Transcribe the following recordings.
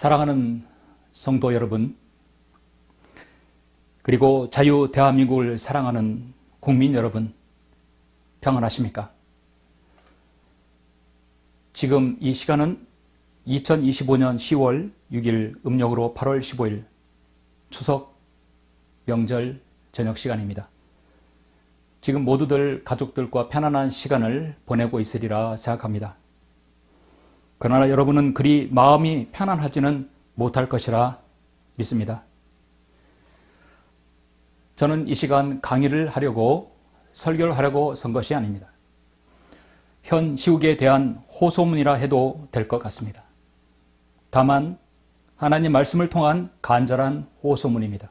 사랑하는 성도 여러분, 그리고 자유 대한민국을 사랑하는 국민 여러분, 평안하십니까? 지금 이 시간은 2025년 10월 6일 음력으로 8월 15일 추석 명절 저녁 시간입니다. 지금 모두들 가족들과 편안한 시간을 보내고 있으리라 생각합니다. 그러나 여러분은 그리 마음이 편안하지는 못할 것이라 믿습니다. 저는 이 시간 강의를 하려고 설교를 하려고 선 것이 아닙니다. 현 시국에 대한 호소문이라 해도 될 것 같습니다. 다만 하나님 말씀을 통한 간절한 호소문입니다.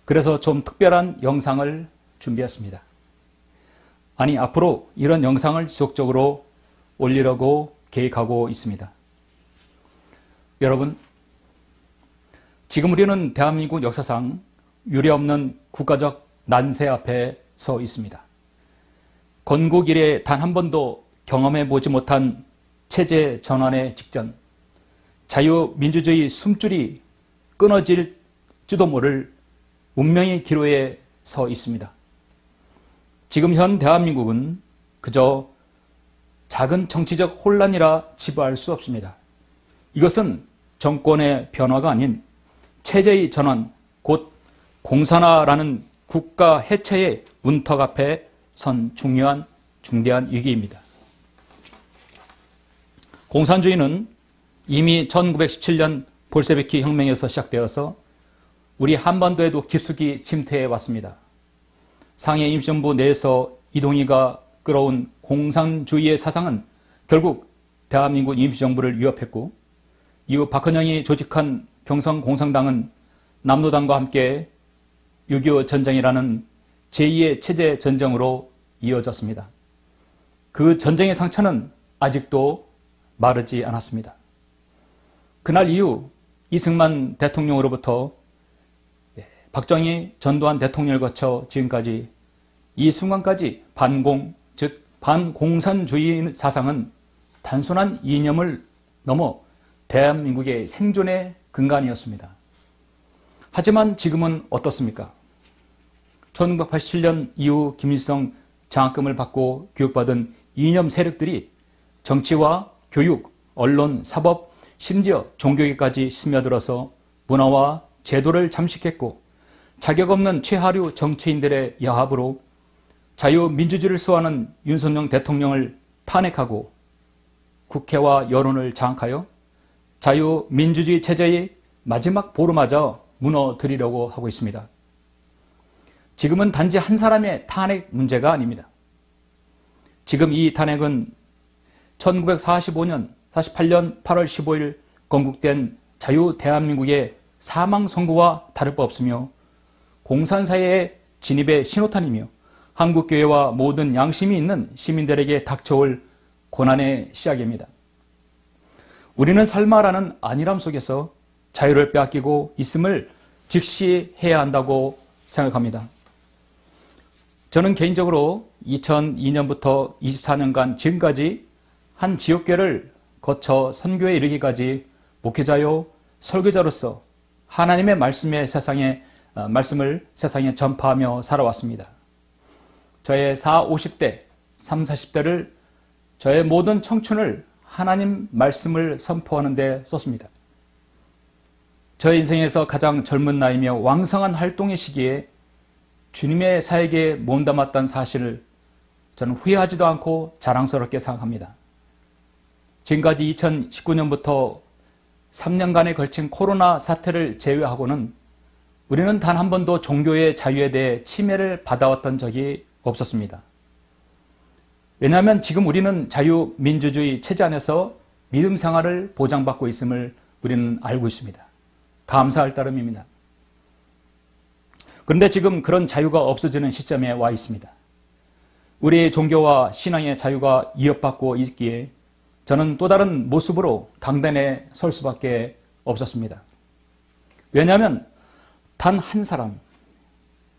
그래서 좀 특별한 영상을 준비했습니다. 아니, 앞으로 이런 영상을 지속적으로 올리려고 계획하고 있습니다. 여러분, 지금 우리는 대한민국 역사상 유례없는 국가적 난세 앞에 서 있습니다. 건국 이래 단 한 번도 경험해 보지 못한 체제 전환의 직전, 자유민주주의 숨줄이 끊어질지도 모를 운명의 기로에 서 있습니다. 지금 현 대한민국은 그저 작은 정치적 혼란이라 치부할 수 없습니다. 이것은 정권의 변화가 아닌 체제의 전환, 곧 공산화라는 국가 해체의 문턱 앞에 선 중대한 위기입니다. 공산주의는 이미 1917년 볼셰비키 혁명에서 시작되어서 우리 한반도에도 깊숙이 침투해 왔습니다. 상해 임시정부 내에서 이동희가 끌어온 공산주의의 사상은 결국 대한민국 임시정부를 위협했고, 이후 박헌영이 조직한 경성공산당은 남로당과 함께 6.25 전쟁이라는 제2의 체제 전쟁으로 이어졌습니다. 그 전쟁의 상처는 아직도 마르지 않았습니다. 그날 이후 이승만 대통령으로부터 박정희, 전두환 대통령을 거쳐 지금까지 이 순간까지 즉 반공산주의 사상은 단순한 이념을 넘어 대한민국의 생존의 근간이었습니다. 하지만 지금은 어떻습니까? 1987년 이후 김일성 장학금을 받고 교육받은 이념 세력들이 정치와 교육, 언론, 사법, 심지어 종교계까지 스며들어서 문화와 제도를 잠식했고, 자격 없는 최하류 정치인들의 야합으로 자유민주주의를 수호하는 윤석열 대통령을 탄핵하고 국회와 여론을 장악하여 자유민주주의 체제의 마지막 보루마저 무너뜨리려고 하고 있습니다. 지금은 단지 한 사람의 탄핵 문제가 아닙니다. 지금 이 탄핵은 1948년 8월 15일 건국된 자유 대한민국의 사망 선고와 다를 바 없으며 공산사회의 진입의 신호탄이며 한국교회와 모든 양심이 있는 시민들에게 닥쳐올 고난의 시작입니다. 우리는 설마라는 안일함 속에서 자유를 빼앗기고 있음을 직시해야 한다고 생각합니다. 저는 개인적으로 2002년부터 24년간 지금까지 한 지역교회를 거쳐 선교에 이르기까지 목회자요 설교자로서 하나님의 말씀을 세상에 전파하며 살아왔습니다. 저의 40, 50대, 30, 40대를 저의 모든 청춘을 하나님 말씀을 선포하는 데 썼습니다. 저의 인생에서 가장 젊은 나이며 왕성한 활동의 시기에 주님의 사역에 몸담았다는 사실을 저는 후회하지도 않고 자랑스럽게 생각합니다. 지금까지 2019년부터 3년간에 걸친 코로나 사태를 제외하고는 우리는 단 한 번도 종교의 자유에 대해 침해를 받아왔던 적이 없었습니다. 왜냐하면 지금 우리는 자유민주주의 체제 안에서 믿음 생활을 보장받고 있음을 우리는 알고 있습니다. 감사할 따름입니다. 그런데 지금 그런 자유가 없어지는 시점에 와 있습니다. 우리의 종교와 신앙의 자유가 위협받고 있기에 저는 또 다른 모습으로 강단에 설 수밖에 없었습니다. 왜냐하면 단 한 사람,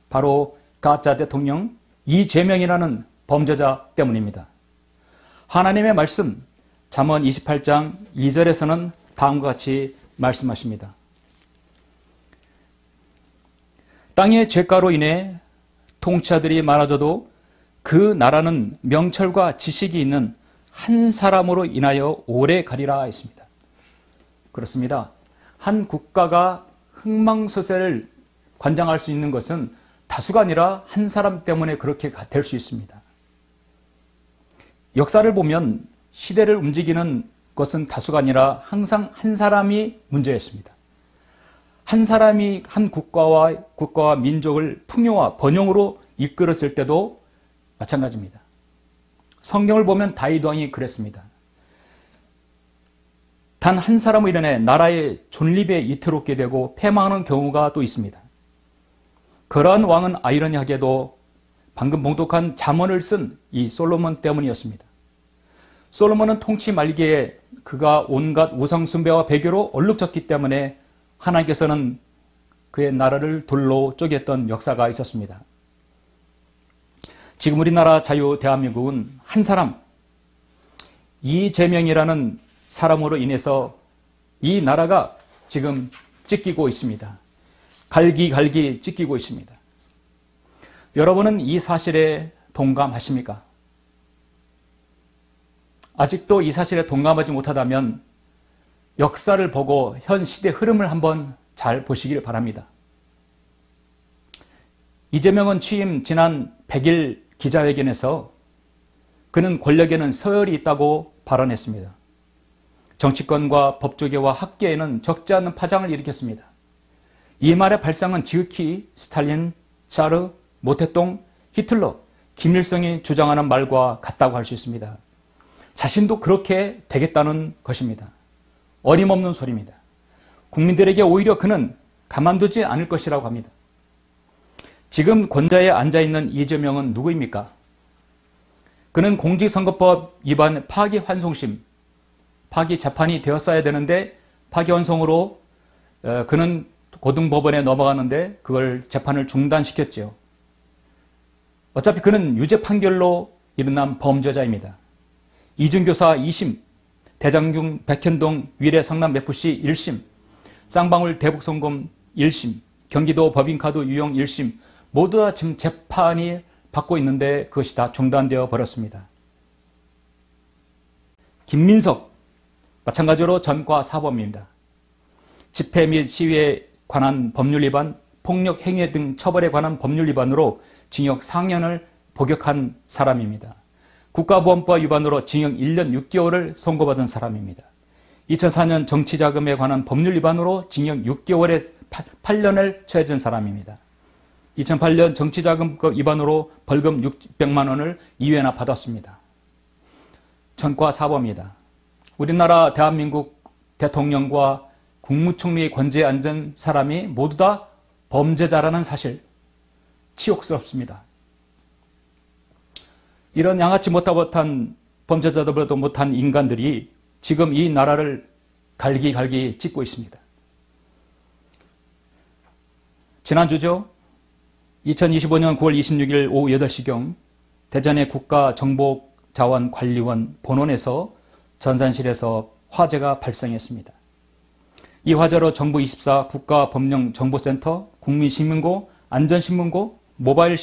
바로 가짜 대통령 이재명이라는 범죄자 때문입니다. 하나님의 말씀 잠언 28장 2절에서는 다음과 같이 말씀하십니다. 땅의 죄가로 인해 통치자들이 많아져도 그 나라는 명철과 지식이 있는 한 사람으로 인하여 오래 가리라 했습니다. 그렇습니다. 한 국가가 흥망소쇠를 관장할 수 있는 것은 다수가 아니라 한 사람 때문에 그렇게 될 수 있습니다. 역사를 보면 시대를 움직이는 것은 다수가 아니라 항상 한 사람이 문제였습니다. 한 사람이 한 국가와 민족을 풍요와 번영으로 이끌었을 때도 마찬가지입니다. 성경을 보면 다윗 왕이 그랬습니다. 단 한 사람으로 인해 나라의 존립에 이태롭게 되고 패망하는 경우가 또 있습니다. 그러한 왕은 아이러니하게도 방금 봉독한 잠언을 쓴 이 솔로몬 때문이었습니다. 솔로몬은 통치 말기에 그가 온갖 우상숭배와 배교로 얼룩졌기 때문에 하나님께서는 그의 나라를 둘로 쪼갰던 역사가 있었습니다. 지금 우리나라 자유 대한민국은 한 사람, 이재명이라는 사람으로 인해서 이 나라가 지금 찢기고 있습니다. 갈기 찢기고 있습니다. 여러분은 이 사실에 동감하십니까? 아직도 이 사실에 동감하지 못하다면 역사를 보고 현 시대 흐름을 한번 잘 보시길 바랍니다. 이재명은 취임 지난 100일 기자회견에서 그는 권력에는 서열이 있다고 발언했습니다. 정치권과 법조계와 학계에는 적지 않은 파장을 일으켰습니다. 이 말의 발상은 지극히 스탈린, 차르, 모태똥, 히틀러, 김일성이 주장하는 말과 같다고 할 수 있습니다. 자신도 그렇게 되겠다는 것입니다. 어림없는 소리입니다. 국민들에게 오히려 그는 가만두지 않을 것이라고 합니다. 지금 권좌에 앉아있는 이재명은 누구입니까? 그는 공직선거법 위반 파기환송심, 파기재판이 되었어야 되는데 파기환송으로 그는 고등법원에 넘어가는데 그걸 재판을 중단시켰죠. 어차피 그는 유죄 판결로 일어난 범죄자입니다. 이준교사 2심, 대장경 백현동 위례 성남 FC 1심, 쌍방울 대북송금 1심, 경기도 법인카드 유용 1심 모두 다 지금 재판이 받고 있는데 그것이 다 중단되어 버렸습니다. 김민석 마찬가지로 전과 사범입니다. 집회 및 시위에 관한 법률 위반, 폭력 행위 등 처벌에 관한 법률 위반으로 징역 4년을 복역한 사람입니다. 국가보안법 위반으로 징역 1년 6개월을 선고받은 사람입니다. 2004년 정치자금에 관한 법률 위반으로 징역 6개월에 8년을 처해진 사람입니다. 2008년 정치자금법 위반으로 벌금 600만 원을 2회나 받았습니다. 전과 사범입니다. 우리나라 대한민국 대통령과 국무총리의 권좌에 앉은 사람이 모두 다 범죄자라는 사실, 치욕스럽습니다. 이런 양아치 못한 범죄자들보다도 못한 인간들이 지금 이 나라를 갈기 찢고 있습니다. 지난주죠. 2025년 9월 26일 오후 8시경 대전의 국가정보자원관리원 본원에서 전산실에서 화재가 발생했습니다. 이 화재로 정부24 국가법령정보센터, 국민신문고, 안전신문고, 모바일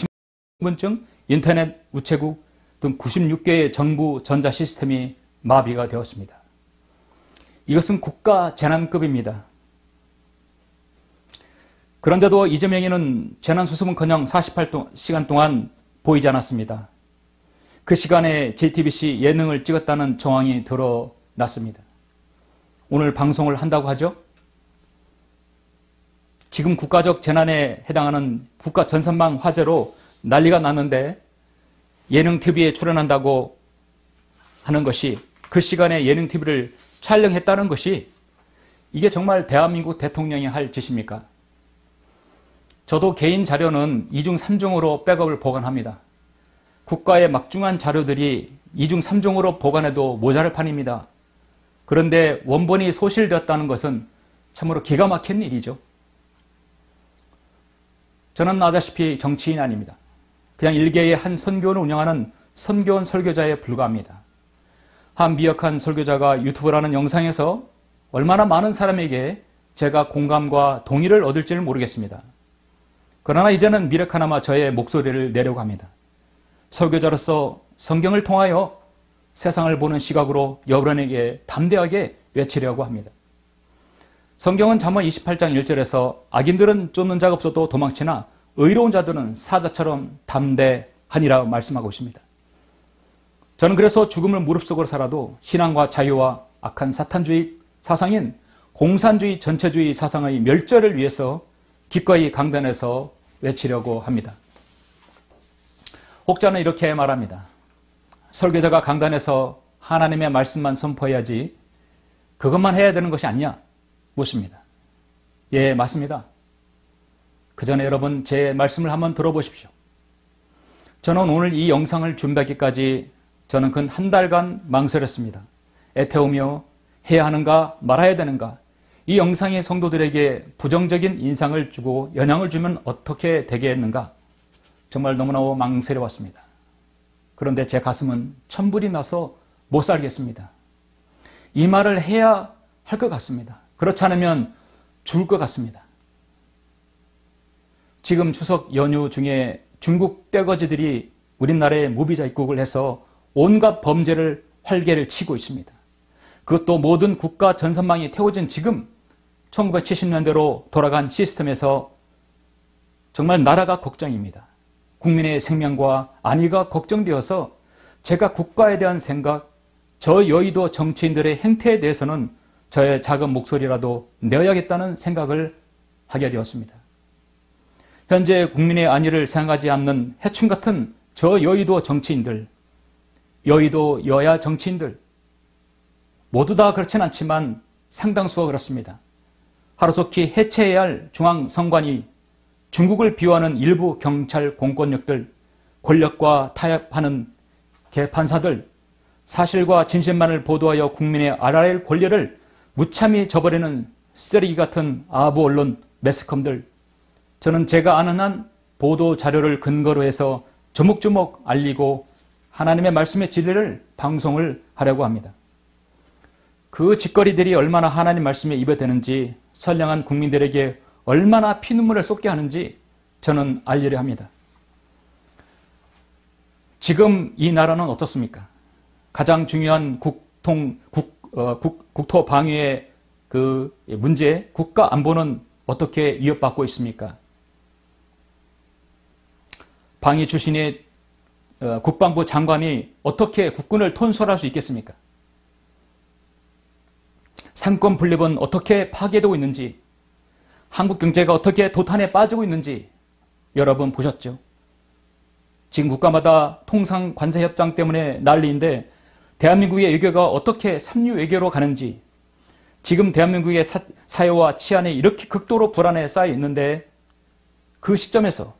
신분증, 인터넷 우체국 등 96개의 정부 전자시스템이 마비가 되었습니다. 이것은 국가 재난급입니다. 그런데도 이재명이는 재난수습은커녕 48시간 동안 보이지 않았습니다. 그 시간에 JTBC 예능을 찍었다는 정황이 드러났습니다. 오늘 방송을 한다고 하죠. 지금 국가적 재난에 해당하는 국가 전선망 화재로 난리가 났는데 예능 TV에 출연한다고 하는 것이, 그 시간에 예능 TV를 촬영했다는 것이 이게 정말 대한민국 대통령이 할 짓입니까? 저도 개인 자료는 2중 3중으로 백업을 보관합니다. 국가의 막중한 자료들이 2중 3중으로 보관해도 모자랄 판입니다. 그런데 원본이 소실되었다는 것은 참으로 기가 막힌 일이죠. 저는 아다시피 정치인이 아닙니다. 그냥 일개의 한 선교원을 운영하는 선교원 설교자에 불과합니다. 한 미역한 설교자가 유튜브라는 영상에서 얼마나 많은 사람에게 제가 공감과 동의를 얻을지는 모르겠습니다. 그러나 이제는 미력하나마 저의 목소리를 내려고 합니다. 설교자로서 성경을 통하여 세상을 보는 시각으로 여러분에게 담대하게 외치려고 합니다. 성경은 잠언 28장 1절에서 악인들은 쫓는 자가 없어도 도망치나 의로운 자들은 사자처럼 담대하니라 말씀하고 있습니다. 저는 그래서 죽음을 무릅쓰고 살아도 신앙과 자유와 악한 사탄주의 사상인 공산주의 전체주의 사상의 멸절을 위해서 기꺼이 강단에서 외치려고 합니다. 혹자는 이렇게 말합니다. 설교자가 강단에서 하나님의 말씀만 선포해야지 그것만 해야 되는 것이 아니냐 묻습니다. 예, 맞습니다. 그 전에 여러분 제 말씀을 한번 들어보십시오. 저는 오늘 이 영상을 준비하기까지 저는 근 한 달간 망설였습니다. 애태우며 해야 하는가 말아야 되는가, 이 영상이 성도들에게 부정적인 인상을 주고 영향을 주면 어떻게 되겠는가, 정말 너무나 망설여왔습니다. 그런데 제 가슴은 천불이 나서 못 살겠습니다. 이 말을 해야 할 것 같습니다. 그렇지 않으면 죽을 것 같습니다. 지금 추석 연휴 중에 중국 떼거지들이 우리나라에 무비자 입국을 해서 온갖 범죄를 활개를 치고 있습니다. 그것도 모든 국가 전선망이 태워진 지금 1970년대로 돌아간 시스템에서 정말 나라가 걱정입니다. 국민의 생명과 안위가 걱정되어서 제가 국가에 대한 생각, 저 여의도 정치인들의 행태에 대해서는 저의 작은 목소리라도 내어야겠다는 생각을 하게 되었습니다. 현재 국민의 안위를 생각하지 않는 해충 같은 저 여의도 정치인들, 여의도 여야 정치인들, 모두 다 그렇진 않지만 상당수가 그렇습니다. 하루속히 해체해야 할 중앙선관위, 중국을 비호하는 일부 경찰 공권력들, 권력과 타협하는 개판사들, 사실과 진실만을 보도하여 국민의 알아야 할 권리를 무참히 저버리는 쓰레기 같은 아부 언론 매스컴들, 저는 제가 아는 한 보도 자료를 근거로 해서 조목조목 알리고 하나님의 말씀의 진리를 방송을 하려고 합니다. 그 짓거리들이 얼마나 하나님 말씀에 입어되는지, 선량한 국민들에게 얼마나 피눈물을 쏟게 하는지 저는 알리려 합니다. 지금 이 나라는 어떻습니까? 가장 중요한 국토 방위의 그 문제, 국가 안보는 어떻게 위협받고 있습니까? 방위 출신의 국방부 장관이 어떻게 국군을 통솔할 수 있겠습니까? 상권 분립은 어떻게 파괴되고 있는지, 한국 경제가 어떻게 도탄에 빠지고 있는지 여러분 보셨죠? 지금 국가마다 통상 관세 협정 때문에 난리인데 대한민국의 외교가 어떻게 삼류 외교로 가는지, 지금 대한민국의 사회와 치안이 이렇게 극도로 불안에 쌓여 있는데 그 시점에서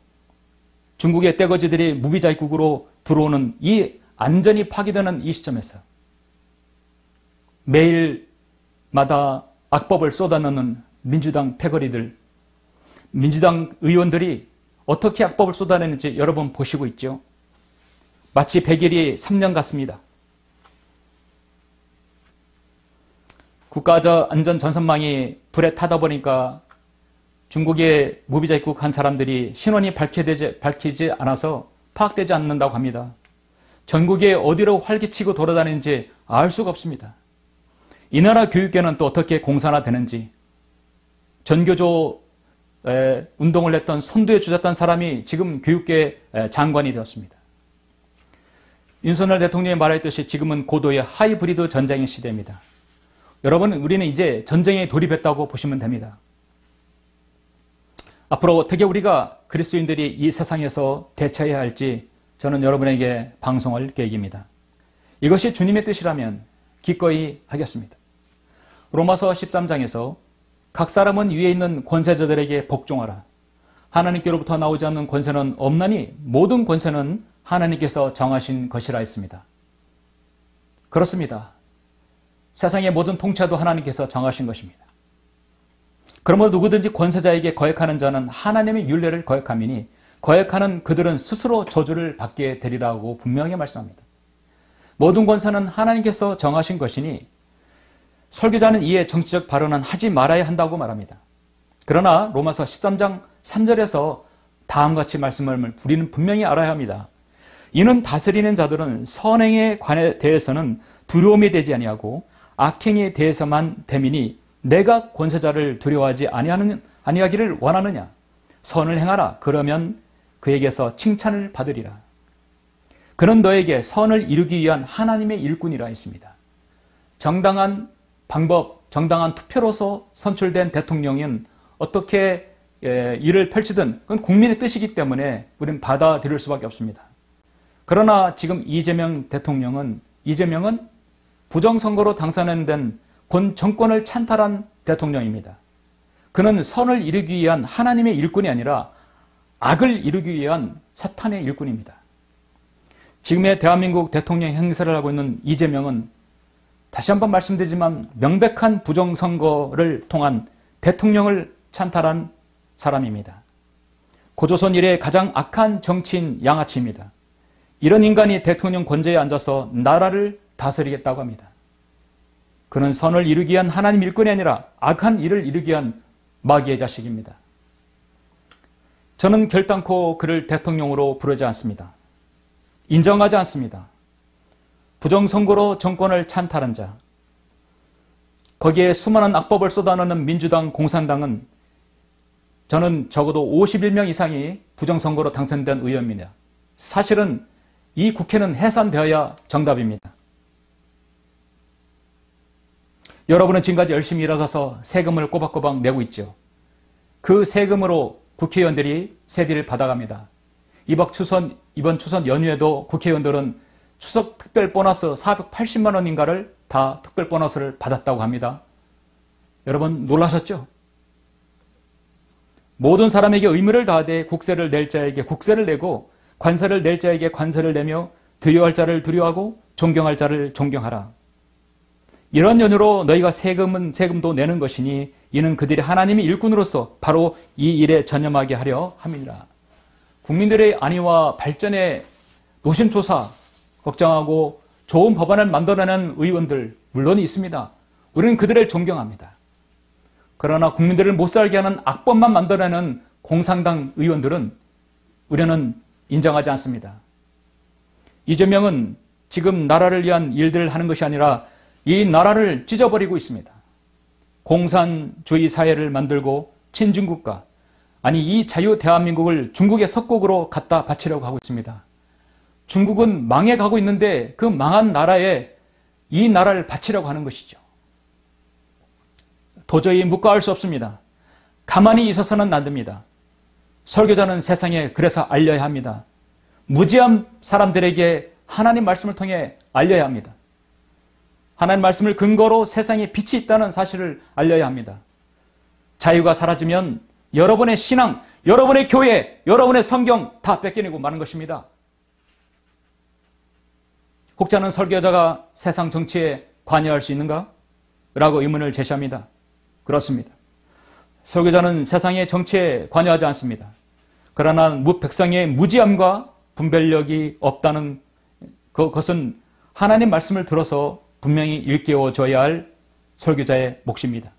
중국의 떼거지들이 무비자 입국으로 들어오는 이 안전이 파괴되는 이 시점에서 매일마다 악법을 쏟아내는 민주당 패거리들, 민주당 의원들이 어떻게 악법을 쏟아내는지 여러분 보시고 있죠? 마치 100일이 3년 같습니다. 국가안전 전선망이 불에 타다 보니까 중국에 무비자 입국한 사람들이 신원이 밝히지 않아서 파악되지 않는다고 합니다. 전국에 어디로 활기치고 돌아다니는지 알 수가 없습니다. 이 나라 교육계는 또 어떻게 공산화되는지, 전교조 운동을 했던 선두에 주셨던 사람이 지금 교육계 장관이 되었습니다. 윤석열 대통령이 말했듯이 지금은 고도의 하이브리드 전쟁의 시대입니다. 여러분, 우리는 이제 전쟁에 돌입했다고 보시면 됩니다. 앞으로 어떻게 우리가 그리스도인들이 이 세상에서 대처해야 할지 저는 여러분에게 방송할 계획입니다. 이것이 주님의 뜻이라면 기꺼이 하겠습니다. 로마서 13장에서 각 사람은 위에 있는 권세자들에게 복종하라. 하나님께로부터 나오지 않는 권세는 없나니 모든 권세는 하나님께서 정하신 것이라 했습니다. 그렇습니다. 세상의 모든 통치도 하나님께서 정하신 것입니다. 그러므로 누구든지 권세자에게 거역하는 자는 하나님의 율례를 거역함이니 거역하는 그들은 스스로 저주를 받게 되리라고 분명히 말씀합니다. 모든 권세는 하나님께서 정하신 것이니 설교자는 이에 정치적 발언은 하지 말아야 한다고 말합니다. 그러나 로마서 13장 3절에서 다음과 같이 말씀을 우리는 분명히 알아야 합니다. 이는 다스리는 자들은 선행에 관해 대해서는 두려움이 되지 아니하고 악행에 대해서만 됨이니 내가 권세자를 두려워하지 아니하기를 원하느냐. 선을 행하라. 그러면 그에게서 칭찬을 받으리라. 그는 너에게 선을 이루기 위한 하나님의 일꾼이라 했습니다. 정당한 방법, 정당한 투표로서 선출된 대통령은 어떻게 일을 펼치든 그건 국민의 뜻이기 때문에 우리는 받아들일 수밖에 없습니다. 그러나 지금 이재명은 부정선거로 당선된 본 정권을 찬탈한 대통령입니다. 그는 선을 이루기 위한 하나님의 일꾼이 아니라 악을 이루기 위한 사탄의 일꾼입니다. 지금의 대한민국 대통령 행세를 하고 있는 이재명은 다시 한번 말씀드리지만 명백한 부정선거를 통한 대통령을 찬탈한 사람입니다. 고조선 이래 가장 악한 정치인 양아치입니다. 이런 인간이 대통령 권좌에 앉아서 나라를 다스리겠다고 합니다. 그는 선을 이루기 위한 하나님 일꾼이 아니라 악한 일을 이루기 위한 마귀의 자식입니다. 저는 결단코 그를 대통령으로 부르지 않습니다. 인정하지 않습니다. 부정선거로 정권을 찬탈한 자, 거기에 수많은 악법을 쏟아내는 민주당, 공산당은 저는 적어도 51명 이상이 부정선거로 당선된 의원입니다. 사실은 이 국회는 해산되어야 정답입니다. 여러분은 지금까지 열심히 일하셔서 세금을 꼬박꼬박 내고 있죠. 그 세금으로 국회의원들이 세비를 받아갑니다. 이번 추석 연휴에도 국회의원들은 추석 특별 보너스 480만 원인가를 다 특별 보너스를 받았다고 합니다. 여러분 놀라셨죠? 모든 사람에게 의무를 다하되 국세를 낼 자에게 국세를 내고 관세를 낼 자에게 관세를 내며 두려워할 자를 두려워하고 존경할 자를 존경하라. 이런 연유로 너희가 세금도 내는 것이니 이는 그들이 하나님의 일꾼으로서 바로 이 일에 전념하게 하려 함이니라. 국민들의 안위와 발전에 노심초사 걱정하고 좋은 법안을 만들어내는 의원들 물론 있습니다. 우리는 그들을 존경합니다. 그러나 국민들을 못 살게 하는 악법만 만들어내는 공산당 의원들은 우리는 인정하지 않습니다. 이재명은 지금 나라를 위한 일들을 하는 것이 아니라 이 나라를 찢어버리고 있습니다. 공산주의 사회를 만들고 친중국가, 아니 이 자유 대한민국을 중국의 석국으로 갖다 바치려고 하고 있습니다. 중국은 망해가고 있는데 그 망한 나라에 이 나라를 바치려고 하는 것이죠. 도저히 묵과할 수 없습니다. 가만히 있어서는 안 됩니다. 설교자는 세상에 그래서 알려야 합니다. 무지한 사람들에게 하나님 말씀을 통해 알려야 합니다. 하나님 말씀을 근거로 세상에 빛이 있다는 사실을 알려야 합니다. 자유가 사라지면 여러분의 신앙, 여러분의 교회, 여러분의 성경 다 뺏겨내고 마는 것입니다. 혹자는 설교자가 세상 정치에 관여할 수 있는가? 라고 의문을 제시합니다. 그렇습니다. 설교자는 세상의 정치에 관여하지 않습니다. 그러나 백성의 무지함과 분별력이 없다는 그것은 하나님 말씀을 들어서 분명히 일깨워줘야 할 설교자의 몫입니다.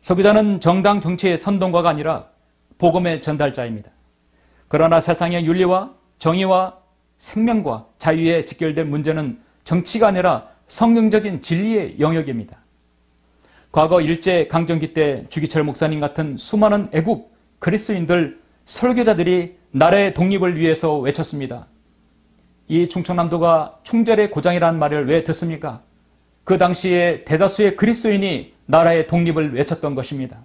설교자는 정당 정치의 선동가가 아니라 복음의 전달자입니다. 그러나 세상의 윤리와 정의와 생명과 자유에 직결된 문제는 정치가 아니라 성경적인 진리의 영역입니다. 과거 일제강점기 때 주기철 목사님 같은 수많은 애국 그리스도인들 설교자들이 나라의 독립을 위해서 외쳤습니다. 이 충청남도가 충절의 고장이라는 말을 왜 듣습니까? 그 당시에 대다수의 그리스도인이 나라의 독립을 외쳤던 것입니다.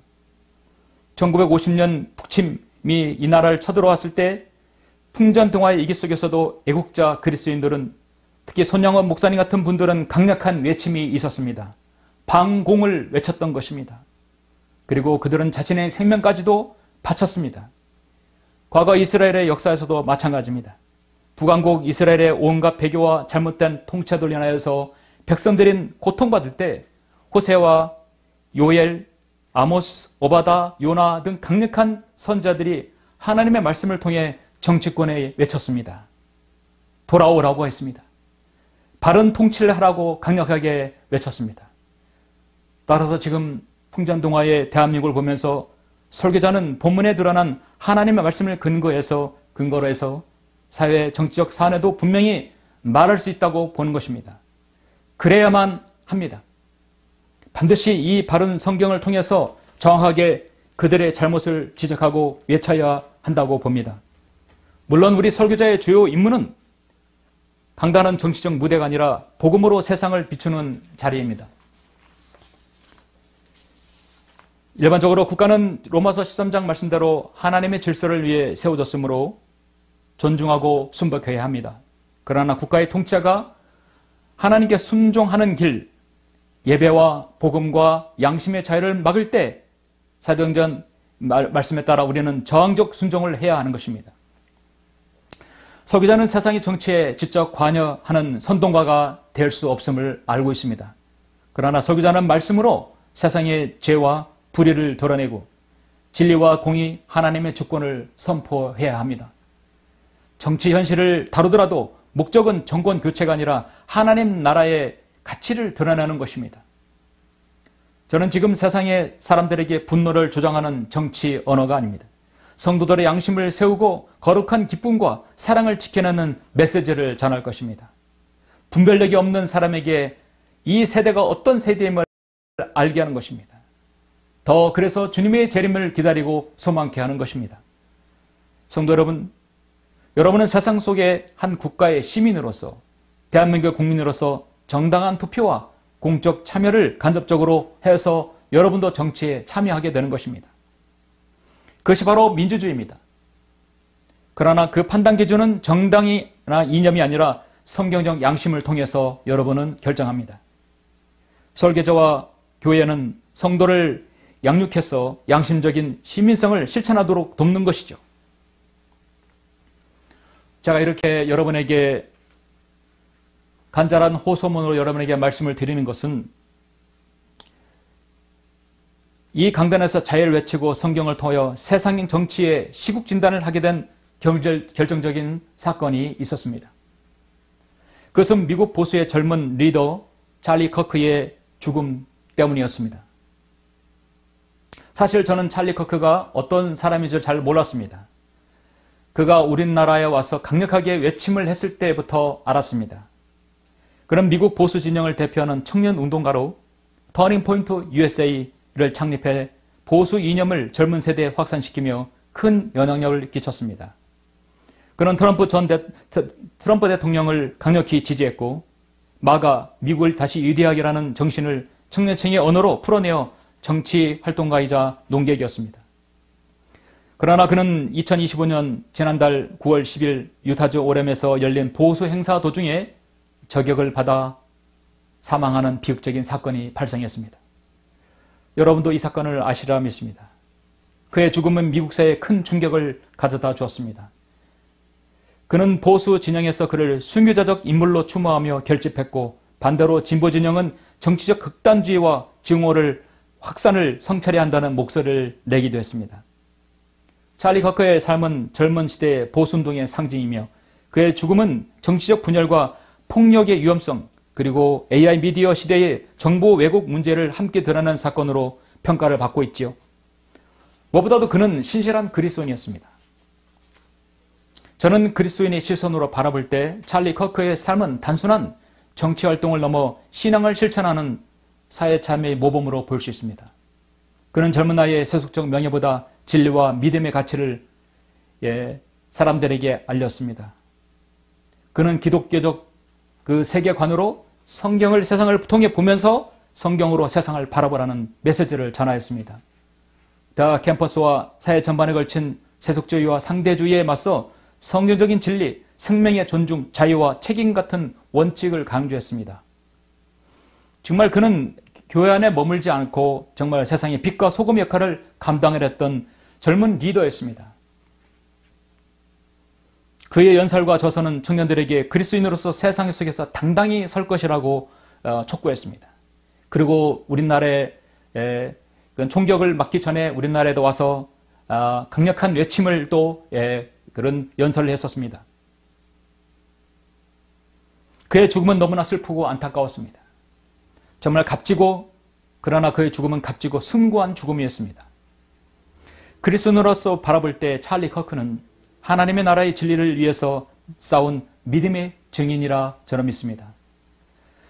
1950년 북침이 이 나라를 쳐들어왔을 때 풍전등화의 이기 속에서도 애국자 그리스도인들은 특히 손영원 목사님 같은 분들은 강력한 외침이 있었습니다. 방공을 외쳤던 것입니다. 그리고 그들은 자신의 생명까지도 바쳤습니다. 과거 이스라엘의 역사에서도 마찬가지입니다. 북왕국 이스라엘의 온갖 배교와 잘못된 통치를 인하여서 백성들이 고통받을 때 호세와 요엘, 아모스, 오바다, 요나 등 강력한 선자들이 하나님의 말씀을 통해 정치권에 외쳤습니다. 돌아오라고 했습니다. 바른 통치를 하라고 강력하게 외쳤습니다. 따라서 지금 풍전동화의 대한민국을 보면서 설교자는 본문에 드러난 하나님의 말씀을 근거로 해서 사회 정치적 사안에도 분명히 말할 수 있다고 보는 것입니다. 그래야만 합니다. 반드시 이 바른 성경을 통해서 정확하게 그들의 잘못을 지적하고 외쳐야 한다고 봅니다. 물론 우리 설교자의 주요 임무는 강단한 정치적 무대가 아니라 복음으로 세상을 비추는 자리입니다. 일반적으로 국가는 로마서 13장 말씀대로 하나님의 질서를 위해 세워졌으므로 존중하고 순복해야 합니다. 그러나 국가의 통치자가 하나님께 순종하는 길, 예배와 복음과 양심의 자유를 막을 때 사도행전 말씀에 따라 우리는 저항적 순종을 해야 하는 것입니다. 설교자는 세상의 정치에 직접 관여하는 선동가가 될 수 없음을 알고 있습니다. 그러나 설교자는 말씀으로 세상의 죄와 불의를 드러내고 진리와 공의, 하나님의 주권을 선포해야 합니다. 정치 현실을 다루더라도 목적은 정권 교체가 아니라 하나님 나라의 가치를 드러내는 것입니다. 저는 지금 세상의 사람들에게 분노를 조장하는 정치 언어가 아닙니다. 성도들의 양심을 세우고 거룩한 기쁨과 사랑을 지켜내는 메시지를 전할 것입니다. 분별력이 없는 사람에게 이 세대가 어떤 세대임을 알게 하는 것입니다. 더 그래서 주님의 재림을 기다리고 소망케 하는 것입니다. 성도 여러분, 여러분은 세상 속의 한 국가의 시민으로서 대한민국 국민으로서 정당한 투표와 공적 참여를 간접적으로 해서 여러분도 정치에 참여하게 되는 것입니다. 그것이 바로 민주주의입니다. 그러나 그 판단 기준은 정당이나 이념이 아니라 성경적 양심을 통해서 여러분은 결정합니다. 설교자와 교회는 성도를 양육해서 양심적인 시민성을 실천하도록 돕는 것이죠. 제가 이렇게 여러분에게 간절한 호소문으로 여러분에게 말씀을 드리는 것은 이 강단에서 자유를 외치고 성경을 통하여 세상 정치의 시국 진단을 하게 된 결정적인 사건이 있었습니다. 그것은 미국 보수의 젊은 리더 찰리 커크의 죽음 때문이었습니다. 사실 저는 찰리 커크가 어떤 사람인 줄 잘 몰랐습니다. 그가 우리나라에 와서 강력하게 외침을 했을 때부터 알았습니다. 그는 미국 보수 진영을 대표하는 청년 운동가로 터닝 포인트 USA를 창립해 보수 이념을 젊은 세대에 확산시키며 큰 영향력을 끼쳤습니다. 그는 트럼프 대통령을 강력히 지지했고 마가 미국을 다시 위대하게라는 정신을 청년층의 언어로 풀어내어 정치 활동가이자 농객이었습니다. 그러나 그는 2025년 지난달 9월 10일 유타주 오렘에서 열린 보수 행사 도중에 저격을 받아 사망하는 비극적인 사건이 발생했습니다. 여러분도 이 사건을 아시리라 믿습니다. 그의 죽음은 미국 사회에 큰 충격을 가져다 주었습니다. 그는 보수 진영에서 그를 순교자적 인물로 추모하며 결집했고 반대로 진보 진영은 정치적 극단주의와 증오를 확산을 성찰해야 한다는 목소리를 내기도 했습니다. 찰리 커크의 삶은 젊은 시대의 보수운동의 상징이며 그의 죽음은 정치적 분열과 폭력의 위험성 그리고 AI 미디어 시대의 정보 왜곡 문제를 함께 드러낸 사건으로 평가를 받고 있지요. 무엇보다도 그는 신실한 그리스도인이었습니다. 저는 그리스도인의 시선으로 바라볼 때 찰리 커크의 삶은 단순한 정치활동을 넘어 신앙을 실천하는 사회 참여의 모범으로 볼 수 있습니다. 그는 젊은 나이에 세속적 명예보다 진리와 믿음의 가치를 사람들에게 알렸습니다. 그는 기독교적 그 세계관으로 성경을 세상을 통해 보면서 성경으로 세상을 바라보라는 메시지를 전하였습니다. 대학 캠퍼스와 사회 전반에 걸친 세속주의와 상대주의에 맞서 성경적인 진리, 생명의 존중, 자유와 책임 같은 원칙을 강조했습니다. 정말 그는 교회 안에 머물지 않고 정말 세상의 빛과 소금 역할을 감당해냈던 젊은 리더였습니다. 그의 연설과 저서는 청년들에게 그리스도인으로서 세상 속에서 당당히 설 것이라고 촉구했습니다. 그리고 우리나라에 총격을 맞기 전에 우리나라에도 와서 강력한 외침을 또 그런 연설을 했었습니다. 그의 죽음은 너무나 슬프고 안타까웠습니다. 정말 값지고 그러나 그의 죽음은 값지고 숭고한 죽음이었습니다. 그리스도인으로서 바라볼 때 찰리 커크는 하나님의 나라의 진리를 위해서 싸운 믿음의 증인이라 저는 믿습니다.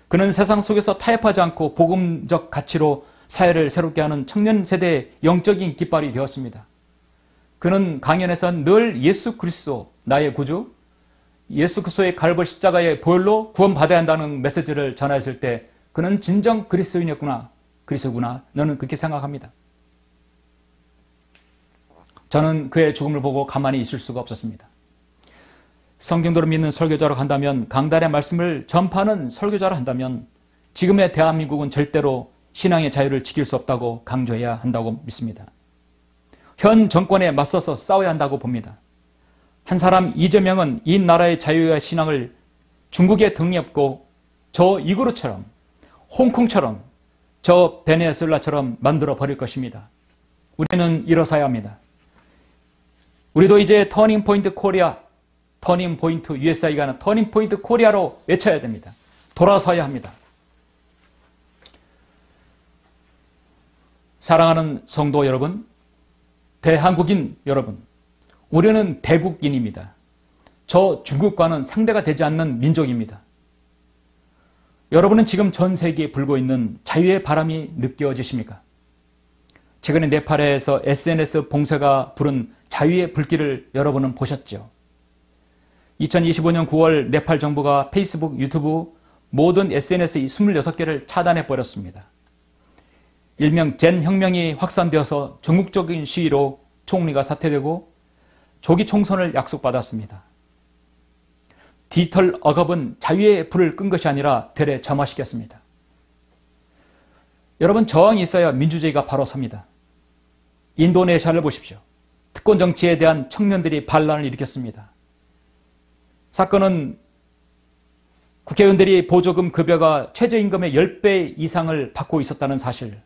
그는 세상 속에서 타협하지 않고 복음적 가치로 사회를 새롭게 하는 청년 세대의 영적인 깃발이 되었습니다. 그는 강연에서 늘 예수 그리스도 나의 구주, 예수 그리스도의 갈보리 십자가의 보혈로 구원받아야 한다는 메시지를 전했을 때 그는 진정 그리스도인이었구나, 그리스도구나, 너는 그렇게 생각합니다. 저는 그의 죽음을 보고 가만히 있을 수가 없었습니다. 성경대로 믿는 설교자로 한다면, 강단의 말씀을 전파하는 설교자로 한다면 지금의 대한민국은 절대로 신앙의 자유를 지킬 수 없다고 강조해야 한다고 믿습니다. 현 정권에 맞서서 싸워야 한다고 봅니다. 한 사람 이재명은 이 나라의 자유와 신앙을 중국에 등이었고 저 이구르처럼, 홍콩처럼, 저 베네수엘라처럼 만들어 버릴 것입니다. 우리는 일어서야 합니다. 우리도 이제 터닝 포인트 코리아, 터닝 포인트 USI가 아니라 터닝 포인트 코리아로 외쳐야 됩니다. 돌아서야 합니다. 사랑하는 성도 여러분, 대한국인 여러분, 우리는 대국인입니다. 저 중국과는 상대가 되지 않는 민족입니다. 여러분은 지금 전 세계에 불고 있는 자유의 바람이 느껴지십니까? 최근에 네팔에서 SNS 봉쇄가 부른 자유의 불길을 여러분은 보셨죠? 2025년 9월 네팔 정부가 페이스북, 유튜브 모든 SNS 26개를 차단해버렸습니다. 일명 젠 혁명이 확산되어서 전국적인 시위로 총리가 사퇴되고 조기 총선을 약속받았습니다. 디지털 억압은 자유의 불을 끈 것이 아니라 되레 점화시켰습니다. 여러분, 저항이 있어야 민주주의가 바로 섭니다. 인도네시아를 보십시오. 특권 정치에 대한 청년들이 반란을 일으켰습니다. 사건은 국회의원들이 보조금 급여가 최저임금의 10배 이상을 받고 있었다는 사실,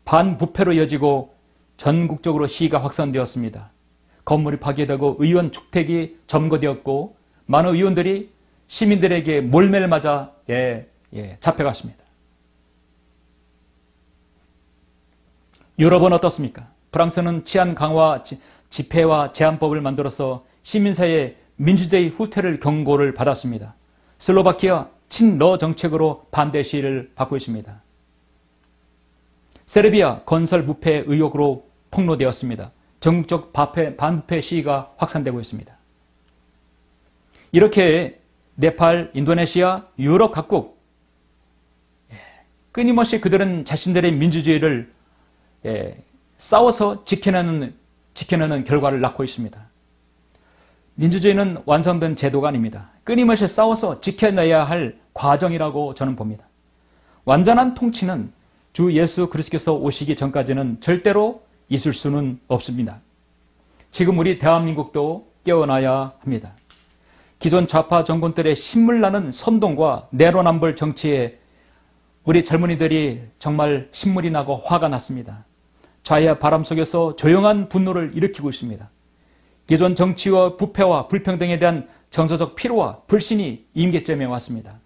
반부패로 이어지고 전국적으로 시위가 확산되었습니다. 건물이 파괴되고 의원 축택이 점거되었고 많은 의원들이 시민들에게 몰매를 맞아 잡혀갔습니다. 유럽은 어떻습니까? 프랑스는 치안 강화 집회와 제한법을 만들어서 시민사회의 민주주의 후퇴를 경고를 받았습니다. 슬로바키아 친러 정책으로 반대 시위를 받고 있습니다. 세르비아 건설 부패 의혹으로 폭로되었습니다. 전국적 반부패 시위가 확산되고 있습니다. 이렇게 네팔, 인도네시아, 유럽 각국 끊임없이 그들은 자신들의 민주주의를 싸워서 지켜내는 결과를 낳고 있습니다. 민주주의는 완성된 제도가 아닙니다. 끊임없이 싸워서 지켜내야 할 과정이라고 저는 봅니다. 완전한 통치는 주 예수 그리스도께서 오시기 전까지는 절대로 있을 수는 없습니다. 지금 우리 대한민국도 깨어나야 합니다. 기존 좌파 정권들의 신물나는 선동과 내로남불 정치에 우리 젊은이들이 정말 신물이 나고 화가 났습니다. 좌의 바람 속에서 조용한 분노를 일으키고 있습니다. 기존 정치와 부패와 불평등에 대한 정서적 피로와 불신이 임계점에 왔습니다.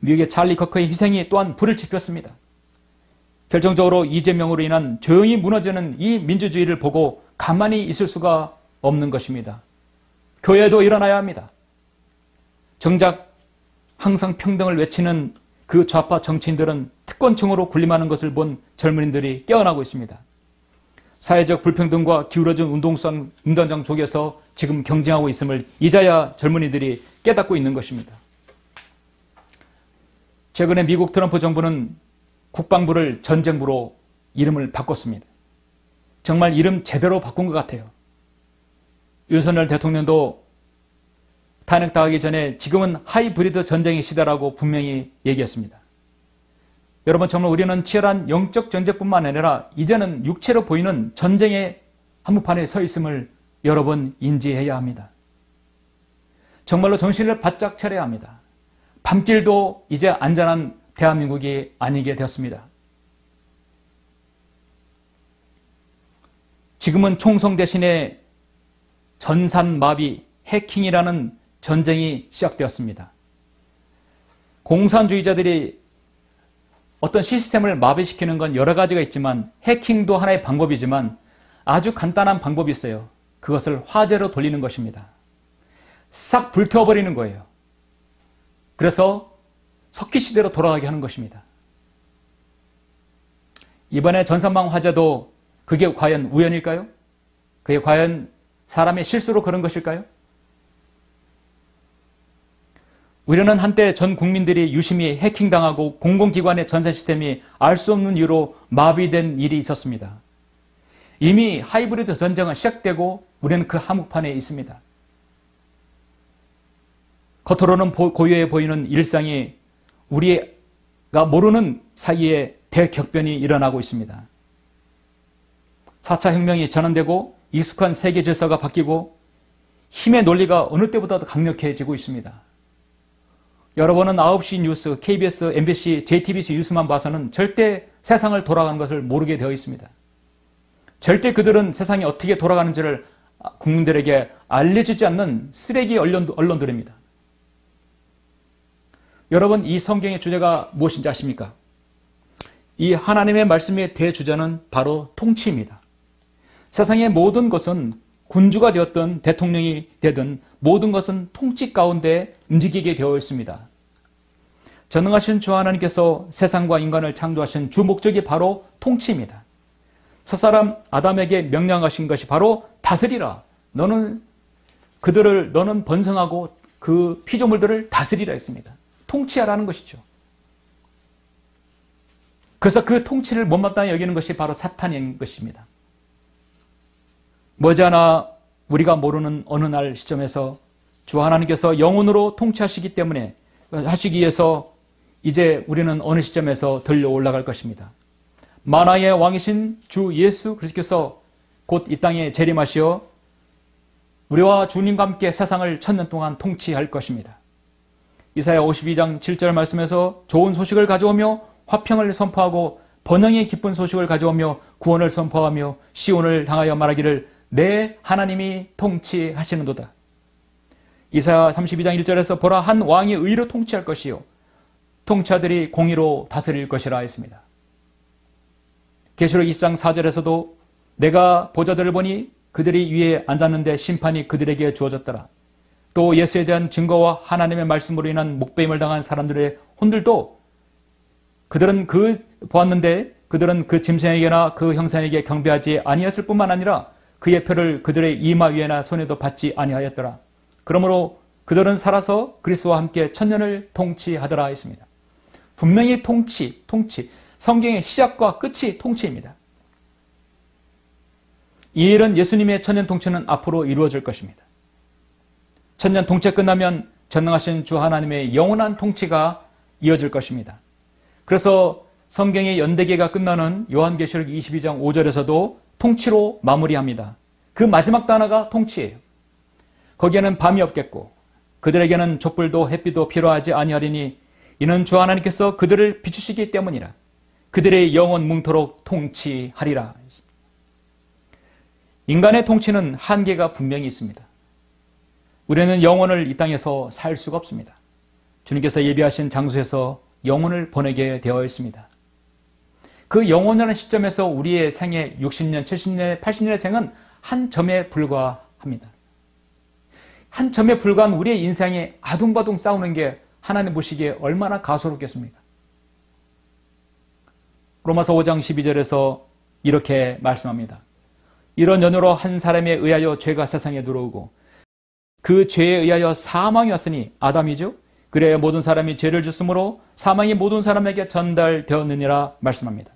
미국의 찰리 커크의 희생이 또한 불을 지폈습니다. 결정적으로 이재명으로 인한 조용히 무너지는 이 민주주의를 보고 가만히 있을 수가 없는 것입니다. 교회도 일어나야 합니다. 정작 항상 평등을 외치는 그 좌파 정치인들은 특권층으로 군림하는 것을 본 젊은이들이 깨어나고 있습니다. 사회적 불평등과 기울어진 운동장 속에서 지금 경쟁하고 있음을 이제야 젊은이들이 깨닫고 있는 것입니다. 최근에 미국 트럼프 정부는 국방부를 전쟁부로 이름을 바꿨습니다. 정말 이름 제대로 바꾼 것 같아요. 윤석열 대통령도 탄핵당하기 전에 지금은 하이브리드 전쟁의 시대라고 분명히 얘기했습니다. 여러분, 정말 우리는 치열한 영적 전쟁뿐만 아니라 이제는 육체로 보이는 전쟁의 한복판에 서 있음을 여러분 인지해야 합니다. 정말로 정신을 바짝 차려야 합니다. 밤길도 이제 안전한 대한민국이 아니게 되었습니다. 지금은 총성 대신에 전산마비, 해킹이라는 전쟁이 시작되었습니다. 공산주의자들이 어떤 시스템을 마비시키는 건 여러 가지가 있지만 해킹도 하나의 방법이지만 아주 간단한 방법이 있어요. 그것을 화재로 돌리는 것입니다. 싹 불태워버리는 거예요. 그래서 석기시대로 돌아가게 하는 것입니다. 이번에 전산망 화재도 그게 과연 우연일까요? 그게 과연 사람의 실수로 그런 것일까요? 우리는 한때 전 국민들이 유심히 해킹당하고 공공기관의 전산 시스템이 알 수 없는 이유로 마비된 일이 있었습니다. 이미 하이브리드 전쟁은 시작되고 우리는 그 한복판에 있습니다. 겉으로는 고요해 보이는 일상이 우리가 모르는 사이에 대격변이 일어나고 있습니다. 4차 혁명이 전환되고 익숙한 세계 질서가 바뀌고 힘의 논리가 어느 때보다도 강력해지고 있습니다. 여러분은 9시 뉴스, KBS, MBC, JTBC 뉴스만 봐서는 절대 세상을 돌아가는 것을 모르게 되어 있습니다. 절대 그들은 세상이 어떻게 돌아가는지를 국민들에게 알려주지 않는 쓰레기 언론들입니다. 여러분, 이 성경의 주제가 무엇인지 아십니까? 이 하나님의 말씀의 대주제는 바로 통치입니다. 세상의 모든 것은 군주가 되었든 대통령이 되든 모든 것은 통치 가운데 움직이게 되어 있습니다. 전능하신 주 하나님께서 세상과 인간을 창조하신 주 목적이 바로 통치입니다. 첫사람 아담에게 명령하신 것이 바로 다스리라. 너는 번성하고 그 피조물들을 다스리라 했습니다. 통치하라는 것이죠. 그래서 그 통치를 못마땅히 여기는 것이 바로 사탄인 것입니다. 머지않아 우리가 모르는 어느 날 시점에서 주 하나님께서 영원으로 통치하시기 때문에 하시기 위해서 이제 우리는 어느 시점에서 들려 올라갈 것입니다. 만화의 왕이신 주 예수 그리스도께서 곧 이 땅에 재림하시어 우리와 주님과 함께 세상을 1000년 동안 통치할 것입니다. 이사야 52장 7절 말씀에서 좋은 소식을 가져오며 화평을 선포하고 번영의 기쁜 소식을 가져오며 구원을 선포하며 시온을 향하여 말하기를 내 하나님이 통치하시는도다. 이사야 32장 1절에서 보라 한 왕이 의로 통치할 것이요 통치자들이 공의로 다스릴 것이라 했습니다. 계시록 20장 4절에서도 내가 보좌들을 보니 그들이 위에 앉았는데 심판이 그들에게 주어졌더라. 또 예수에 대한 증거와 하나님의 말씀으로 인한 목배임을 당한 사람들의 혼들도 그들은 보았는데 그들은 그 짐승에게나 그 형상에게 경배하지 아니했을 뿐만 아니라 그의 표를 그들의 이마 위에나 손에도 받지 아니하였더라. 그러므로 그들은 살아서 그리스도와 함께 1000년을 통치하더라 했습니다. 분명히 통치. 성경의 시작과 끝이 통치입니다. 이 일은 예수님의 1000년 통치는 앞으로 이루어질 것입니다. 1000년 통치 끝나면 전능하신 주 하나님의 영원한 통치가 이어질 것입니다. 그래서 성경의 연대기가 끝나는 요한계시록 22장 5절에서도 통치로 마무리합니다. 그 마지막 단어가 통치예요. 거기에는 밤이 없겠고 그들에게는 촛불도 햇빛도 필요하지 아니하리니 이는 주 하나님께서 그들을 비추시기 때문이라. 그들의 영원 뭉토록 통치하리라. 인간의 통치는 한계가 분명히 있습니다. 우리는 영혼을 이 땅에서 살 수가 없습니다. 주님께서 예비하신 장소에서 영혼을 보내게 되어 있습니다. 그 영혼이라는 시점에서 우리의 생애 60년, 70년, 80년의 생은 한 점에 불과합니다. 한 점에 불과한 우리의 인생에 아둥바둥 싸우는 게 하나님 보시기에 얼마나 가소롭겠습니까? 로마서 5장 12절에서 이렇게 말씀합니다. 이런 연유로 한 사람에 의하여 죄가 세상에 들어오고 그 죄에 의하여 사망이 왔으니 아담이죠. 그래야 모든 사람이 죄를 짓으므로 사망이 모든 사람에게 전달되었느니라 말씀합니다.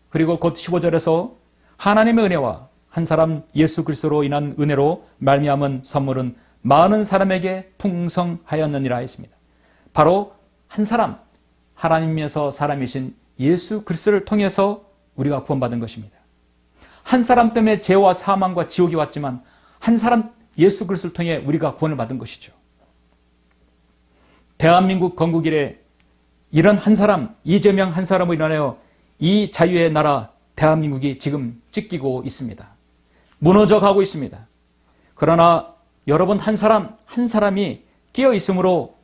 그리고 곧 15절에서 하나님의 은혜와 한 사람 예수 그리스도로 인한 은혜로 말미암은 선물은 많은 사람에게 풍성하였느니라 했습니다. 바로 한 사람, 하나님에서 사람이신 예수 그리스도를 통해서 우리가 구원받은 것입니다. 한 사람 때문에 죄와 사망과 지옥이 왔지만 한 사람 예수 그리스도를 통해 우리가 구원을 받은 것이죠. 대한민국 건국 이래 이런 한 사람, 이재명 한 사람으로 인하여 이 자유의 나라 대한민국이 지금 찢기고 있습니다. 무너져 가고 있습니다. 그러나 여러분 한 사람이 깨어 있으므로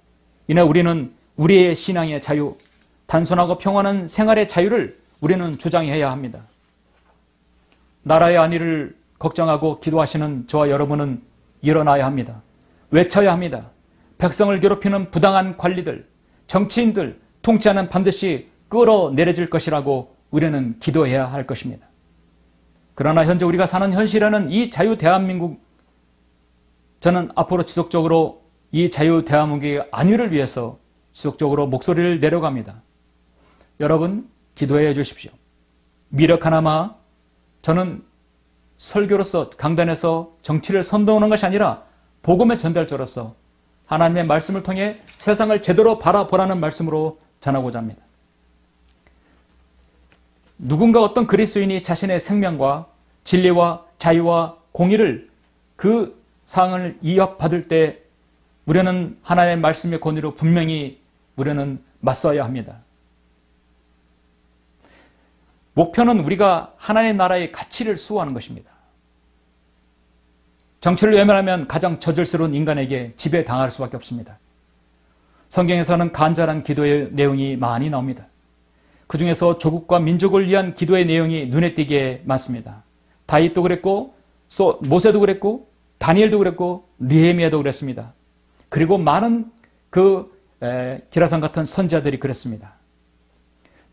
인해 우리는 우리의 신앙의 자유, 단순하고 평안한 생활의 자유를 우리는 주장해야 합니다. 나라의 안위를 걱정하고 기도하시는 저와 여러분은 일어나야 합니다. 외쳐야 합니다. 백성을 괴롭히는 부당한 관리들, 정치인들, 통치하는 반드시 끌어내려질 것이라고 우리는 기도해야 할 것입니다. 그러나 현재 우리가 사는 현실에는 이 자유 대한민국, 저는 앞으로 지속적으로 이 자유 대한민국의 안위를 위해서 지속적으로 목소리를 내려갑니다. 여러분 기도해 주십시오. 미력 하나마 저는 설교로서 강단에서 정치를 선동하는 것이 아니라 복음의 전달자로서 하나님의 말씀을 통해 세상을 제대로 바라보라는 말씀으로 전하고자 합니다. 누군가 어떤 그리스도인이 자신의 생명과 진리와 자유와 공의를 그 사항을 이어받을 때 우리는 하나님의 말씀의 권위로 분명히 우리는 맞서야 합니다. 목표는 우리가 하나님의 나라의 가치를 수호하는 것입니다. 정치를 외면하면 가장 저질스러운 인간에게 지배당할 수밖에 없습니다. 성경에서는 간절한 기도의 내용이 많이 나옵니다. 그 중에서 조국과 민족을 위한 기도의 내용이 눈에 띄게 많습니다. 다윗도 그랬고 모세도 그랬고 다니엘도 그랬고 느헤미야도 그랬습니다. 그리고 많은 기라상 같은 선지자들이 그랬습니다.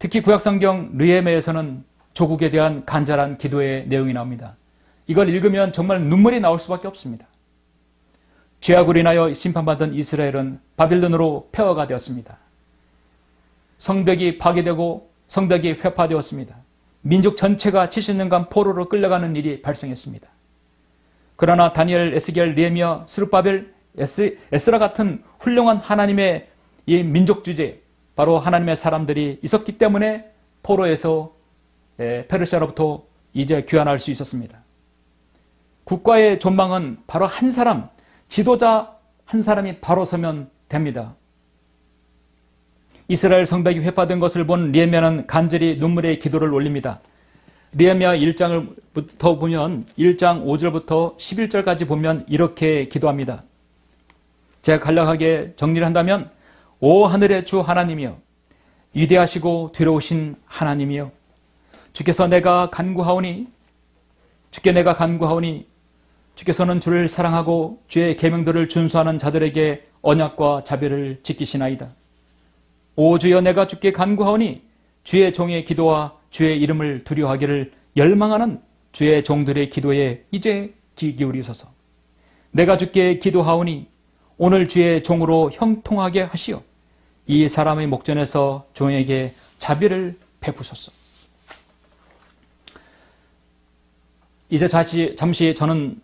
특히 구약성경 느헤미야에서는 조국에 대한 간절한 기도의 내용이 나옵니다. 이걸 읽으면 정말 눈물이 나올 수밖에 없습니다. 죄악으로 인하여 심판받은 이스라엘은 바빌론으로 폐허가 되었습니다. 성벽이 파괴되고 성벽이 회파되었습니다. 민족 전체가 70년간 포로로 끌려가는 일이 발생했습니다. 그러나 다니엘, 에스겔, 느헤미야, 스룹바벨, 에스라 같은 훌륭한 하나님의 이 민족 주제, 바로 하나님의 사람들이 있었기 때문에 포로에서 페르시아로부터 이제 귀환할 수 있었습니다. 국가의 존망은 바로 한 사람, 지도자 한 사람이 바로 서면 됩니다. 이스라엘 성벽이 회파된 것을 본 느헤미야는 간절히 눈물의 기도를 올립니다. 느헤미야 1장부터 보면 1장 5절부터 11절까지 보면 이렇게 기도합니다. 제가 간략하게 정리를 한다면 오 하늘의 주 하나님이여, 위대하시고 두려우신 하나님이여, 주께서 내가 간구하오니 주께서는 주를 사랑하고 주의 계명들을 준수하는 자들에게 언약과 자비를 지키시나이다. 오 주여, 내가 주께 간구하오니 주의 종의 기도와 주의 이름을 두려워하기를 열망하는 주의 종들의 기도에 이제 귀 기울이소서. 내가 주께 기도하오니 오늘 주의 종으로 형통하게 하시어 이 사람의 목전에서 종에게 자비를 베푸소서. 이제 잠시 저는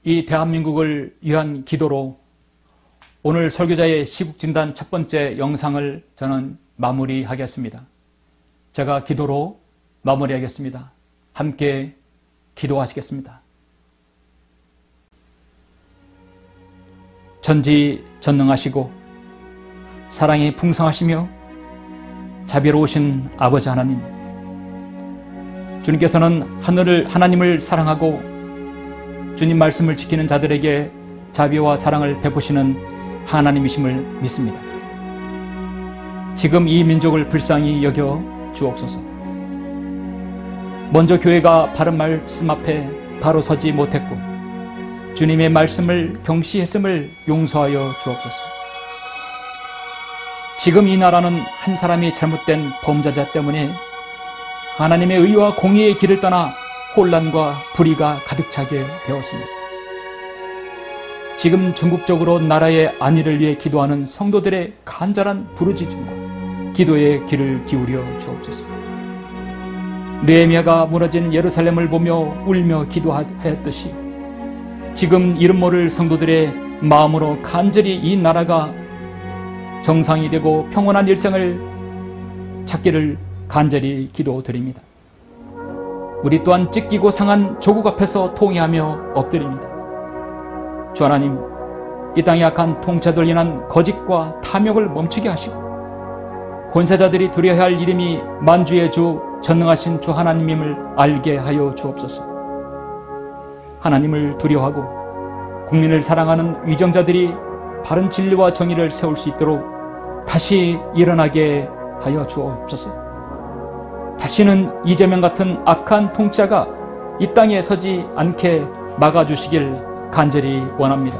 이 대한민국을 위한 기도로 오늘 설교자의 시국진단 첫 번째 영상을 저는 마무리하겠습니다. 제가 기도로 마무리하겠습니다. 함께 기도하시겠습니다. 전지전능하시고 사랑이 풍성하시며 자비로우신 아버지 하나님, 주님께서는 하나님을 사랑하고 주님 말씀을 지키는 자들에게 자비와 사랑을 베푸시는 하나님이심을 믿습니다. 지금 이 민족을 불쌍히 여겨 주옵소서. 먼저 교회가 바른 말씀 앞에 바로 서지 못했고 주님의 말씀을 경시했음을 용서하여 주옵소서. 지금 이 나라는 한 사람이 잘못된 범죄자 때문에 하나님의 의와 공의의 길을 떠나 혼란과 불의가 가득 차게 되었습니다. 지금 전국적으로 나라의 안위를 위해 기도하는 성도들의 간절한 부르짖음과 기도의 귀를 기울여 주옵소서. 느헤미야가 무너진 예루살렘을 보며 울며 기도하였듯이 지금 이름 모를 성도들의 마음으로 간절히 이 나라가 정상이 되고 평온한 일생을 찾기를 간절히 기도드립니다. 우리 또한 찢기고 상한 조국 앞에서 통회하며 엎드립니다. 주 하나님, 이 땅의 악한 통치자들로 인한 거짓과 탐욕을 멈추게 하시고 권세자들이 두려워해야 할 이름이 만주의 주 전능하신 주 하나님임을 알게 하여 주옵소서. 하나님을 두려워하고 국민을 사랑하는 위정자들이 바른 진리와 정의를 세울 수 있도록 다시 일어나게 하여 주옵소서. 다시는 이재명 같은 악한 통치자가 이 땅에 서지 않게 막아주시길 간절히 원합니다.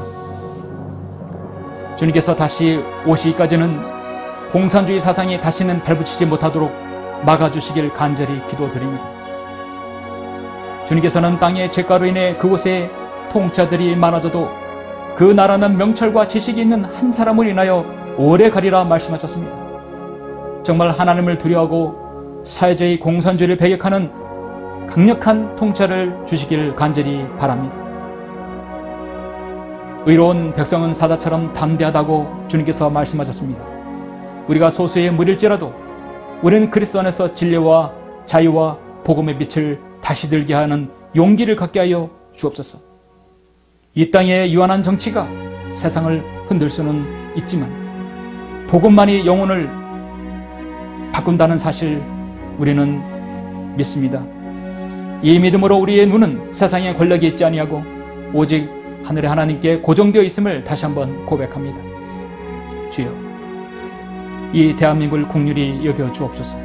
주님께서 다시 오시기까지는 공산주의 사상이 다시는 발붙이지 못하도록 막아주시길 간절히 기도드립니다. 주님께서는 땅의 죄가로 인해 그곳에 통치자들이 많아져도 그 나라는 명철과 지식이 있는 한 사람을 인하여 오래 가리라 말씀하셨습니다. 정말 하나님을 두려워하고 사회주의 공산주의를 배격하는 강력한 통치를 주시길 간절히 바랍니다. 의로운 백성은 사자처럼 담대하다고 주님께서 말씀하셨습니다. 우리가 소수의 무리일지라도 우리는 그리스도 안에서 진리와 자유와 복음의 빛을 다시 들게 하는 용기를 갖게 하여 주옵소서. 이 땅의 유한한 정치가 세상을 흔들 수는 있지만 복음만이 영혼을 바꾼다는 사실 우리는 믿습니다. 이 믿음으로 우리의 눈은 세상의 권력이 있지 아니하고 오직 하늘의 하나님께 고정되어 있음을 다시 한번 고백합니다. 주여, 이 대한민국을 긍휼히 여겨 주옵소서.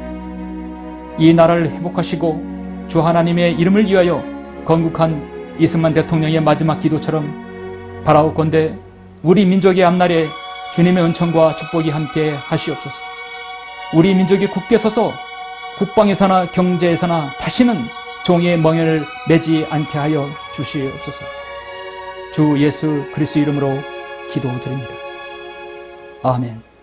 이 나라를 회복하시고 주 하나님의 이름을 위하여 건국한 이승만 대통령의 마지막 기도처럼 바라옵건대 우리 민족의 앞날에 주님의 은총과 축복이 함께 하시옵소서. 우리 민족이 굳게 서서 국방에서나 경제에서나 다시는 종의 멍에를 매지 않게 하여 주시옵소서. 주 예수 그리스도 이름으로 기도드립니다. 아멘.